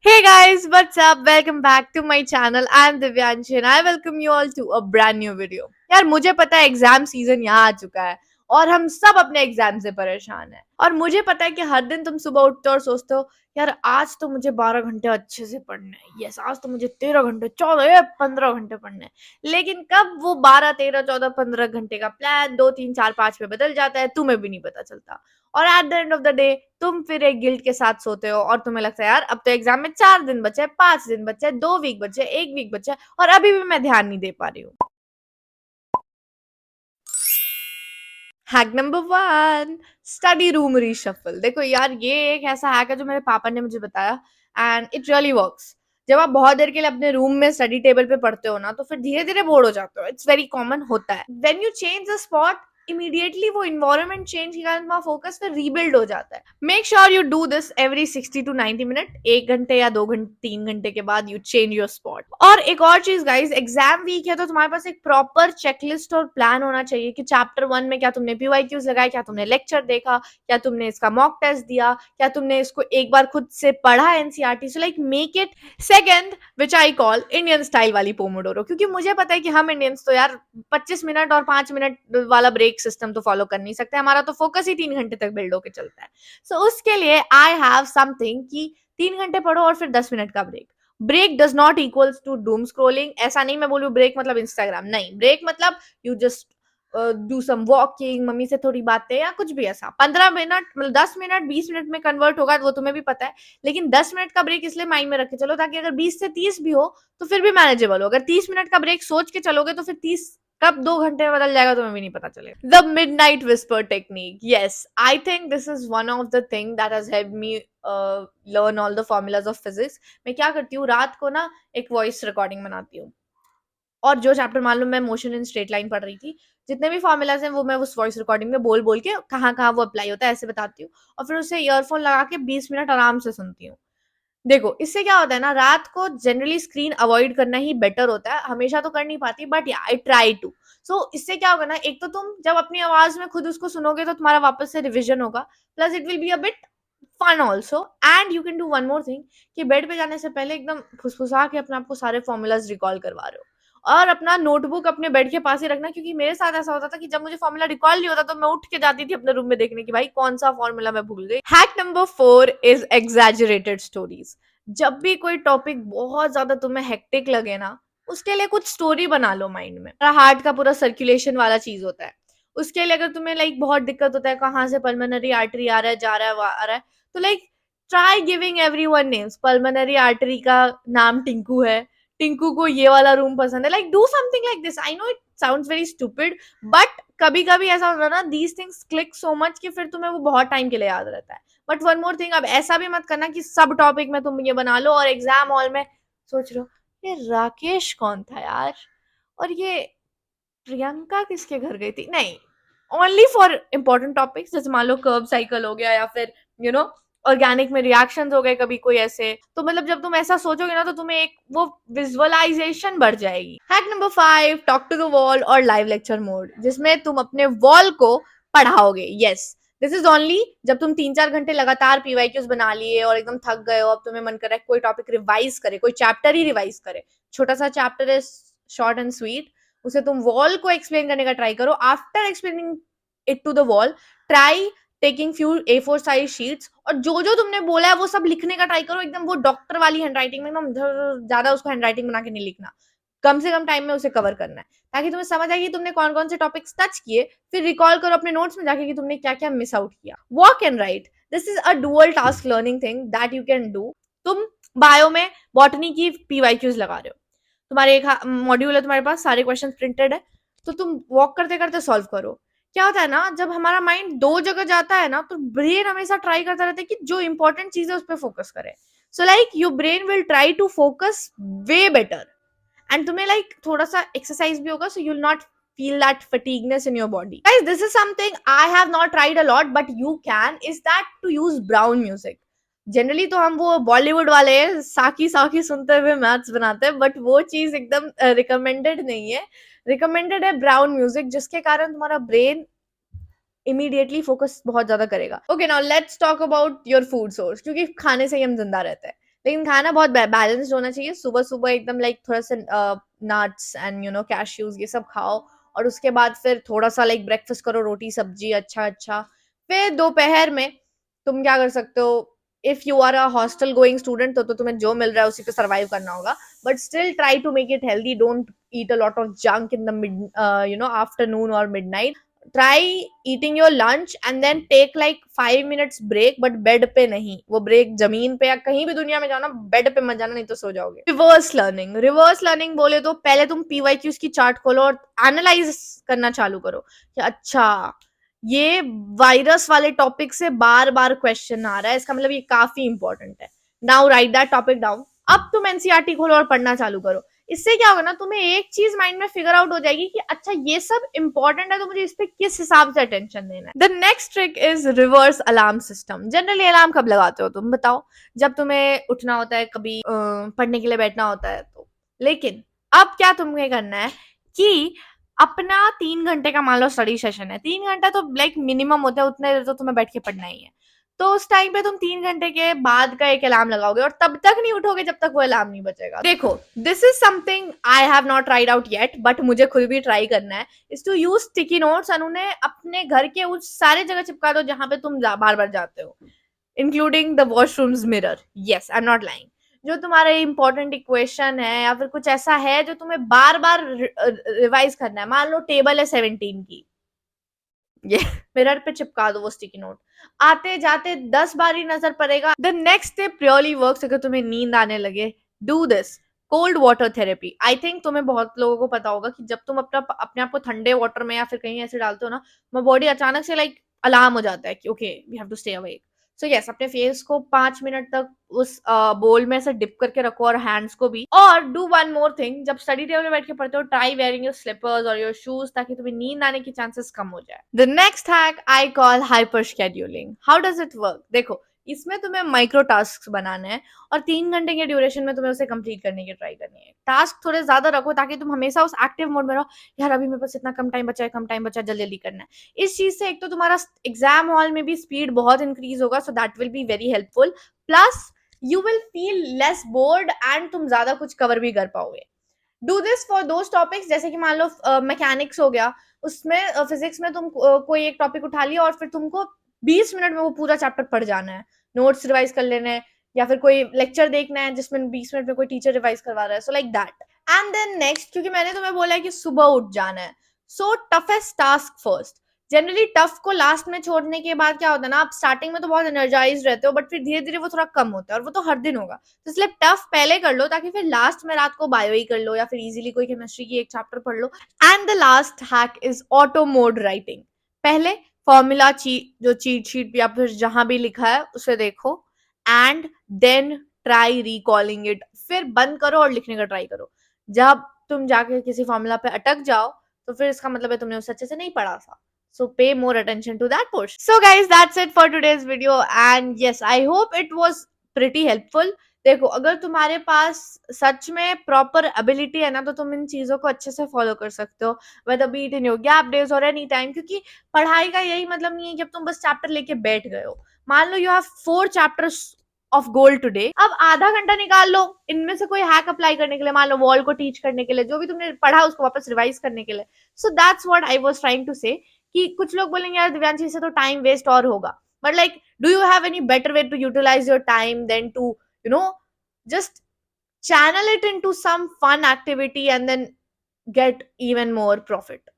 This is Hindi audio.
Hey guys, what's up? Welcome back to my channel. I'm Divyanshi and I welcome you all to a brand new video. यार मुझे पता है एग्जाम सीजन यहाँ आ चुका है और हम सब अपने एग्जाम से परेशान हैं। और मुझे पता है कि हर दिन तुम सुबह उठते हो और सोचते हो यार आज तो मुझे 12 घंटे अच्छे से पढ़ने हैं। यस, आज तो मुझे 13 घंटे 14 15 घंटे पढ़ने हैं। लेकिन कब वो 12 13 14 15 घंटे का प्लान 2 3 4 5 में बदल जाता है तुम्हें भी नहीं पता चलता। और at the end of the day तुम फिर एक गिल्ट के साथ सोते हो और तुम्हें लगता है यार अब तो एग्जाम में 4 दिन बचे, 5 दिन बचे, 2 वीक बचे, 1 वीक बचे और अभी भी मैं ध्यान नहीं दे पा रही हूँ। Hack number 1, study room reshuffle. देखो यार ये एक ऐसा हैक है जो मेरे पापा ने मुझे बताया एंड इट रियली वर्क्स। जब आप बहुत देर के लिए अपने रूम में स्टडी टेबल पे पढ़ते हो ना तो फिर धीरे धीरे बोर हो जाते हो। इट्स वेरी कॉमन होता है। When you change the spot immediately वो इन्वायरमेंट चेंज के कारण तुम्हारा फोकस फिर रीबिल्ड हो जाता है। Make sure you do this every 60 to 90 minute. 1 घंटे या 2 घंटे 3 घंटे के बाद यू चेंज योर स्पॉट। और एक और चीज गाइज, एग्जाम वीक है तो तुम्हारे पास एक प्रॉपर चेकलिस्ट और प्लान होना चाहिए कि चैप्टर 1 में क्या तुमने पीवाईक्यूज लगाए, क्या तुमने लेक्चर देखा, क्या तुमने इसका मॉक टेस्ट दिया, क्या तुमने इसको एक बार खुद से पढ़ा NCERT. So like make it second which I call Indian style वाली पोमोडोरो। क्योंकि मुझे पता है कि हम इंडियंस तो यार 25 मिनट और 5 मिनट वाला ब्रेक सिस्टम तो फॉलो कर नहीं सकते। हमारा तो फोकस ही 3 घंटे तक बिल्ड होकर चलता है। सो उसके लिए आई हैव समथिंग कि 3 घंटे पढ़ो और फिर 10 मिनट का break. Break does not equals to doom scrolling. ऐसा नहीं मैं बोलूँ ब्रेक मतलब इंस्टाग्राम, नहीं। ब्रेक मतलब you just do some walking, mummy से थोड़ी बातें या कुछ भी ऐसा। 15 मिनट मतलब 10 मिनट 20 मिनट में कन्वर्ट होगा वो तुम्हें भी पता है। लेकिन 10 मिनट का ब्रेक इसलिए माइंड में रखे चलो ताकि अगर 20 से 30 भी हो तो फिर भी मैनेजेबल हो। अगर 30 मिनट का ब्रेक सोच के चलोगे तो फिर 30 कब 2 घंटे में बदल जाएगा तुम्हें भी नहीं पता चलेगा। The mid night whisper technique. Yes, I think this is one of the thing that has help me learn all the formulas of physics. मैं क्या करती हूँ रात को ना एक वॉइस रिकॉर्डिंग बनाती हूँ और जो चैप्टर मान लो मैं मोशन इन स्ट्रेट लाइन पढ़ रही थी, जितने भी फॉर्मूलाज हैं वो मैं उस वॉइस रिकॉर्डिंग में बोल बोल के कहाँ कहाँ वो अप्लाई होता है ऐसे बताती हूँ और फिर उसे ईयरफोन लगा के 20 मिनट आराम से सुनती हूँ। देखो इससे क्या होता है ना, रात को जनरली स्क्रीन अवॉइड करना ही बेटर होता है। हमेशा तो कर नहीं पाती बट आई ट्राई टू। सो इससे क्या होगा ना, एक तो तुम जब अपनी आवाज में खुद उसको सुनोगे तो तुम्हारा वापस से रिविजन होगा, plus it will be a bit fun also. And you can do one more thing कि बेड पे जाने से पहले एकदम फुसफुसा के अपने आपको सारे फॉर्मूलाज रिकॉल करवा रहे हो और अपना नोटबुक अपने बेड के पास ही रखना। क्योंकि मेरे साथ ऐसा होता था कि जब मुझे फॉर्मूला रिकॉल नहीं होता तो मैं उठ के जाती थी अपने रूम में देखने की भाई कौन सा फॉर्मूला मैं भूल गई। Hack number 4 is exaggerated stories. जब भी कोई टॉपिक बहुत ज्यादा तुम्हें हेक्टिक लगे ना, उसके लिए कुछ स्टोरी बना लो माइंड में। हार्ट का पूरा सर्कुलेशन वाला चीज होता है। उसके लिए अगर तुम्हें लाइक बहुत दिक्कत होता है कहाँ से पल्मोनरी आर्टरी आ रहा है जा रहा है आ रहा है, तो like try giving everyone names. Pulmonary artery का नाम टिंकू है, टिंकू को ये वाला रूम पसंद है। Like do something like this. I know it sounds very stupid but कभी कभी ऐसा होता है ना, these things click so much कि फिर तुम्हें वो बहुत टाइम के लिए याद रहता है। बट वन मोर थिंग, अब ऐसा भी मत करना कि सब टॉपिक में तुम ये बना लो और एग्जाम हॉल में सोच रहे हो ये राकेश कौन था यार और ये प्रियंका किसके घर गई थी। नहीं, ओनली फॉर इंपॉर्टेंट टॉपिक्स जैसे मान लो कर्व साइकिल हो गया या फिर यू नो ऑर्गेनिक में रिएक्शंस हो गए कभी कोई ऐसे। तो मतलब जब तुम ऐसा सोचोगे ना तो तुम्हें एक वो विजुअलाइजेशन बढ़ जाएगी। Hack number 5, talk to the wall और लाइव लेक्चर मोड, जिसमें तुम अपने वॉल को पढ़ाओगे। यस, दिस इज ओनली जब तुम 3 4 घंटे लगातार पीवाईक्यूज बना लिए और एकदम थक गए हो, अब तुम्हें मन कर रहा है कोई टॉपिक रिवाइज करे, कोई चैप्टर ही रिवाइज करे। छोटा सा चैप्टर है, शॉर्ट एंड स्वीट, उसे तुम वॉल को एक्सप्लेन करने का ट्राई करो। After explaining it to the wall, try taking few A4 size sheets और जो जो तुमने बोला है वो सब लिखने का ट्राई करो। एकदम वो डॉक्टर वाली हैंडराइटिंग में, एकदम ज्यादा उसको हैंडराइटिंग बना के नहीं लिखना। कम से कम टाइम में उसे कवर करना है ताकि तुम्हें समझ आए कि तुमने कौन कौन से टॉपिक्स टच किए। फिर रिकॉल करो अपने नोट्स में जाके कि तुमने क्या क्या मिस आउट किया। Walk and right, this is a dual task learning thing that you can do. तुम बायो में बॉटनी की पीवाईक्यूज लगा रहे हो, तुम्हारे एक मॉड्यूल है, तुम्हारे पास सारे क्वेश्चन प्रिंटेड है, तो तुम वॉक करते करते सॉल्व करो। क्या होता है ना, जब हमारा माइंड दो जगह जाता है ना तो ब्रेन हमेशा ट्राई करता रहता है कि जो इंपॉर्टेंट चीज है उस पर फोकस करे। So like your brain will try to focus way better and तुम्हें लाइक थोड़ा सा एक्सरसाइज भी होगा, so you will not feel that fatigueness in your body. Guys, this is something I have not tried a lot but you can, is that to use brown music. Generally तो हम वो बॉलीवुड वाले साकी साकी सुनते हुए मैथ्स बनाते हैं बट वो चीज एकदम रिकमेंडेड नहीं है। रिकमेंडेड है ब्राउन म्यूजिक, जिसके कारण तुम्हारा ब्रेन इमीडिएटली फोकस बहुत ज्यादा करेगा। Okay, now let's talk about your food source, क्योंकि खाने से ही हम जिंदा रहते हैं। लेकिन खाना बहुत बैलेंस्ड होना चाहिए। सुबह-सुबह एकदम लाइक थोड़ा-सा नट्स एंड कैश्यूज़ ये सब खाओ और उसके बाद फिर थोड़ा-सा लाइक ब्रेकफ़ास्ट करो, रोटी-सब्जी अच्छा-अच्छा। फिर दोपहर में तुम क्या कर सकते हो, if you are a hostel going student तो तुम्हें जो मिल रहा है उसी पे सर्वाइव करना होगा, but still try to make it healthy, don't eat a lot of junk in the afternoon or midnight. Try eating your lunch and then take like 5 minutes break, but bed पे नहीं, वो ब्रेक जमीन पे या कहीं भी दुनिया में जाओ ना, बेड पे मत जाना, नहीं तो सो जाओगे। रिवर्स लर्निंग बोले तो पहले तुम पीवाईक्यूज की चार्ट खोलो और एनालाइज करना चालू करो कि अच्छा ये वायरस वाले टॉपिक से बार बार क्वेश्चन आ रहा है, इसका मतलब ये काफी इंपॉर्टेंट है। Now right that topic down. अब तुम एनसीईआरटी खोलो और पढ़ना चालू करो। इससे क्या होगा ना, तुम्हें एक चीज माइंड में फिगर आउट हो जाएगी कि अच्छा ये सब इंपॉर्टेंट है तो मुझे इस पे किस हिसाब से अटेंशन देना है। The next trick is reverse alarm system. Generally alarm कब लगाते हो तुम बताओ? जब तुम्हें उठना होता है, कभी पढ़ने के लिए बैठना होता है तो। लेकिन अब क्या तुम्हें करना है कि अपना 3 घंटे का मान लो स्टडी सेशन है, 3 घंटा तो लाइक मिनिमम होता है, उतने देर तो तुम्हें बैठ के पढ़ना ही है। तो उस टाइम पे तुम 3 घंटे के बाद का एक अलार्म लगाओगे और तब तक नहीं उठोगे जब तक वो अलार्म नहीं बचेगा। देखो, this is something I have not tried out yet, but मुझे खुद भी ट्राई करना है, is to use sticky notes और उन्हें अपने घर के उस सारे जगह चिपका दो जहां पे तुम बार बार जाते हो, including the washrooms mirror. Yes, I am not lying. जो तुम्हारा इंपॉर्टेंट इक्वेशन है या फिर कुछ ऐसा है जो तुम्हें बार बार रिवाइज करना है, मान लो टेबल है 17 की, ये मिरर पे चिपका दो वो स्टिकी नोट, आते जाते 10 बार ही नजर पड़ेगा। The next step really works. अगर तुम्हें नींद आने लगे, do this cold water therapy. I think तुम्हें बहुत लोगों को पता होगा कि जब तुम अपने आप को ठंडे वाटर में या फिर कहीं ऐसे डालते हो ना, बॉडी अचानक से लाइक अलार्म हो जाता है कि okay we have to stay awake. So yes, अपने फेस को 5 मिनट तक उस बोल में से डिप करके रखो और हैंड्स को भी। और डू वन मोर थिंग, जब स्टडी टेबल में बैठ के पढ़ते हो, ट्राई वेयरिंग योर स्लीपर्स और योर शूज, ताकि तुम्हें नींद आने की चांसेस कम हो जाए। The next hack I call hyper scheduling. How does it work? देखो, इसमें तुम्हें माइक्रो टास्क बनाने हैं और 3 घंटे के ड्यूरेशन में तुम्हें उसे कंप्लीट करने की ट्राई करनी है। टास्क थोड़े ज्यादा रखो ताकि तुम हमेशा उस एक्टिव मोड में रहो, यार अभी मेरे पास इतना कम टाइम बचा है, कम टाइम बचा है, जल्दी जल्दी करना है। इस चीज से एक तो तुम्हारा एग्जाम हॉल में भी स्पीड बहुत इंक्रीज होगा, so that will be very helpful. Plus you will feel less board and तुम ज्यादा कुछ कवर भी कर पाओगे। Do this for those topics, जैसे कि मान लो मैकेनिक्स हो गया, उसमें फिजिक्स में तुम कोई एक टॉपिक उठा लिया और फिर तुमको 20 मिनट में वो पूरा चैप्टर पढ़ जाना है, नोट्स रिवाइज कर लेने हैं, या फिर कोई लेक्चर देखना है जिसमें 20 मिनट में कोई टीचर रिवाइज करवा रहा है, so like that. And then next, क्योंकि मैंने तुम्हें बोला है कि सुबह उठ जाना है, so toughest task first. Generally tough को लास्ट में छोड़ने के बाद क्या होता है ना, आप स्टार्टिंग में तो बहुत एनर्जाइज रहते हो, बट फिर धीरे धीरे वो थोड़ा कम होता है और वो तो हर दिन होगा। तो इसलिए टफ पहले कर लो ताकि फिर लास्ट में रात को बायो ही कर लो या फिर इजीली कोई केमिस्ट्री की एक चैप्टर पढ़ लो। And the last hack is auto mode writing. पहले फॉर्मूला जो चीट शीट या फिर जहां भी लिखा है उसे देखो and then try recalling it. फिर बंद करो और लिखने का ट्राई करो। जब तुम जाके किसी फॉर्मूला पे अटक जाओ तो फिर इसका मतलब है तुमने उसे अच्छे से नहीं पढ़ा था। So pay more attention to that portion. So guys, that's it for today's video, and yes, I hope it was pretty helpful. देखो, अगर तुम्हारे पास सच में प्रॉपर एबिलिटी है ना, तो तुम इन चीजों को अच्छे से फॉलो कर सकते हो, whether be it in your gap days or any time। क्योंकि पढ़ाई का यही मतलब नहीं है कि अब तुम बस चैप्टर लेके बैठ गए हो। मान लो you have 4 chapters of goal today, अब आधा घंटा निकाल लो इनमें से कोई हैक अप्लाई करने के लिए, मान लो वॉल को टीच करने के लिए, जो भी तुमने पढ़ा उसको वापस रिवाइज करने के लिए। So that's what I was trying to say. कि कुछ लोग बोलेंगे यार दिव्यांशी से तो टाइम वेस्ट और होगा, but like do you have any better way to utilise your time than to just channel it into some fun activity and then get even more profit?